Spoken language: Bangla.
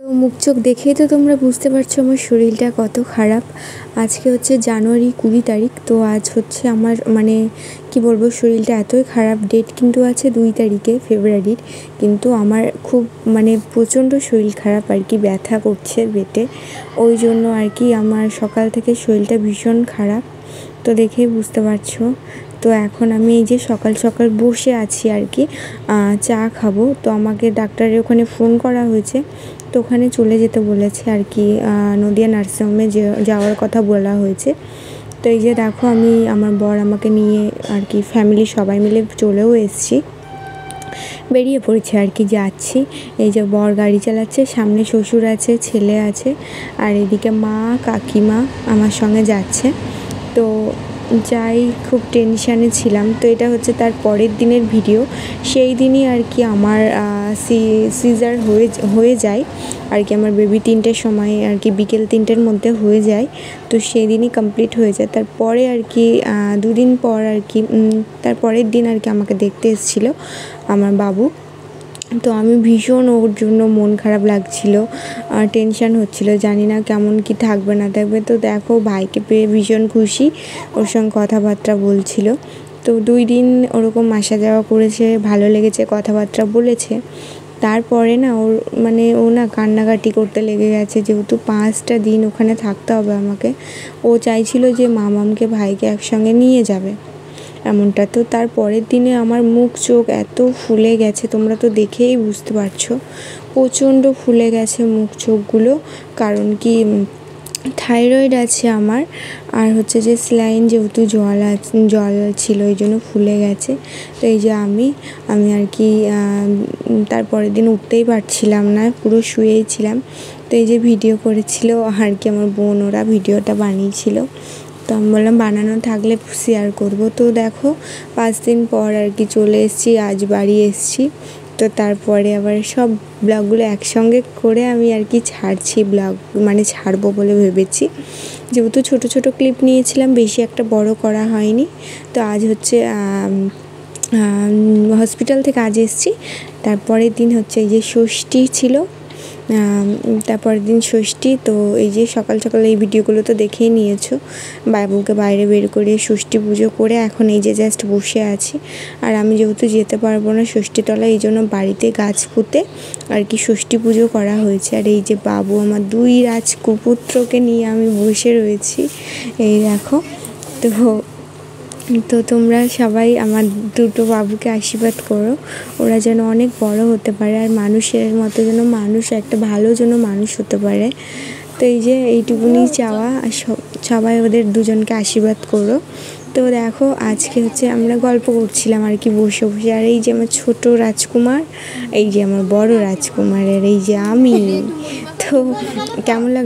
তো মুখ চোখ দেখেই তো তোমরা বুঝতে পারছো আমার শরীরটা কত খারাপ। আজকে হচ্ছে জানুয়ারি 20 তারিখ। তো আজ হচ্ছে আমার কি বলবো, শরীরটা এতই খারাপ। ডেট কিন্তু আছে 2 তারিখে ফেব্রুয়ারির, কিন্তু আমার খুব প্রচণ্ড শরীর খারাপ আর কি, ব্যথা করছে পেটে। ওই জন্য আর কি আমার সকাল থেকে শরীরটা ভীষণ খারাপ, তো দেখেই বুঝতে পারছো। তো এখন আমি এই যে সকাল সকাল বসে আছি আর কি, চা খাবো। তো আমাকে ডাক্তারের ওখানে ফোন করা হয়েছে, তো ওখানে চলে যেতে বলেছে আর কি, নদিয়া নার্সিংহোমে যাওয়ার কথা বলা হয়েছে। তো এই যে দেখো, আমি আমার বর আমাকে নিয়ে আর কি ফ্যামিলি সবাই মিলে চলেও এসেছি, বেরিয়ে পড়েছে আর কি, যাচ্ছি। এই যে বর গাড়ি চালাচ্ছে, সামনে শ্বশুর আছে, ছেলে আছে, আর এদিকে মা কাকিমা আমার সঙ্গে যাচ্ছে। তো যাই, খুব টেনশানে ছিলাম। তো এটা হচ্ছে তার পরের দিনের ভিডিও। সেই দিনই আর কি আমার সিজার হয়ে যায় আর কি, আমার বেবি 3টের সময় আর কি, বিকেল 3টের মধ্যে হয়ে যায়। তো সেই দিনই কমপ্লিট হয়ে যায়। তারপরে আর কি 2 দিন পর আর কি, তার পরের দিন আর কি আমাকে দেখতে এসেছিলো আমার বাবু। তো আমি ভীষণ ওর জন্য মন খারাপ লাগছিলো, টেনশান হচ্ছিলো, জানি না কেমন কি থাকবে না থাকবে। তো দেখো, ভাইকে পেয়ে ভীষণ খুশি, ওর সঙ্গে কথাবার্তা বলছিল। তো 2 দিন ওরকম আসা যাওয়া করেছে, ভালো লেগেছে, কথাবার্তা বলেছে। তারপরে না ও না কান্নাকাটি করতে লেগে গেছে, যেহেতু 5টা দিন ওখানে থাকতে হবে আমাকে। ও চাইছিল যে মামামকে ভাইকে একসঙ্গে নিয়ে যাবে এমনটা। তো তার পরের দিনে আমার মুখ চোখ এত ফুলে গেছে, তোমরা তো দেখেই বুঝতে পারছো, প্রচণ্ড ফুলে গেছে মুখ চোখগুলো। কারণ কি, থাইরয়েড আছে আমার, আর হচ্ছে যে স্যালাইন, যেহেতু জল ছিল, এই জন্য ফুলে গেছে। তো এই যে আমি আর কি তারপরের দিন উঠতেই পারছিলাম না, পুরো শুয়েই ছিলাম। তো এই যে ভিডিও করেছিল আর কি আমার বোন, ওরা ভিডিওটা বানিয়েছিল। তো আমি বললাম বানানো থাকলে শেয়ার করব। তো দেখো, 5 দিন পর আর কি চলে এসেছি, আজ বাড়ি এসেছি। তো তারপরে আবার সব ব্লগগুলো একসঙ্গে করে আমি আর কি ছাড়ছি, ব্লগ ছাড়বো বলে ভেবেছি। যেহেতু ছোট ছোট ক্লিপ নিয়েছিলাম, বেশি একটা বড় করা হয়নি। তো আজ হচ্ছে হসপিটাল থেকে আজ এসেছি। তারপরের দিন হচ্ছে এই যে ষষ্ঠী ছিল, তারপরের দিন ষষ্ঠী। তো এই যে সকাল সকাল এই ভিডিওগুলো তো দেখেই নিয়েছো, বাবুকে বাইরে বের করে ষষ্ঠী পুজো করে এখন এই যে জাস্ট বসে আছি। আর আমি যেহেতু যেতে পারবো না ষষ্ঠীতলায়, এই জন্য বাড়িতে গাছ পুঁতে আর কি ষষ্ঠী পুজো করা হয়েছে। আর এই যে বাবু, আমার 2 রাজকুপুত্রকে নিয়ে আমি বসে রয়েছি, এই দেখো। তো তোমরা সবাই আমার 2টো বাবুকে আশীর্বাদ করো, ওরা যেন অনেক বড় হতে পারে, আর মানুষের মতো যেন একটা ভালো যেন মানুষ হতে পারে। তো এই যে এইটুকুনি চাওয়া, সবাই ওদের 2জনকে আশীর্বাদ করো। তো দেখো, আজকে হচ্ছে আমরা গল্প করছিলাম আর কি বসে বসে। আর এই যে আমার ছোট রাজকুমার, এই যে আমার বড় রাজকুমার, আর এই যে আমি। তো কেমন লাগলো?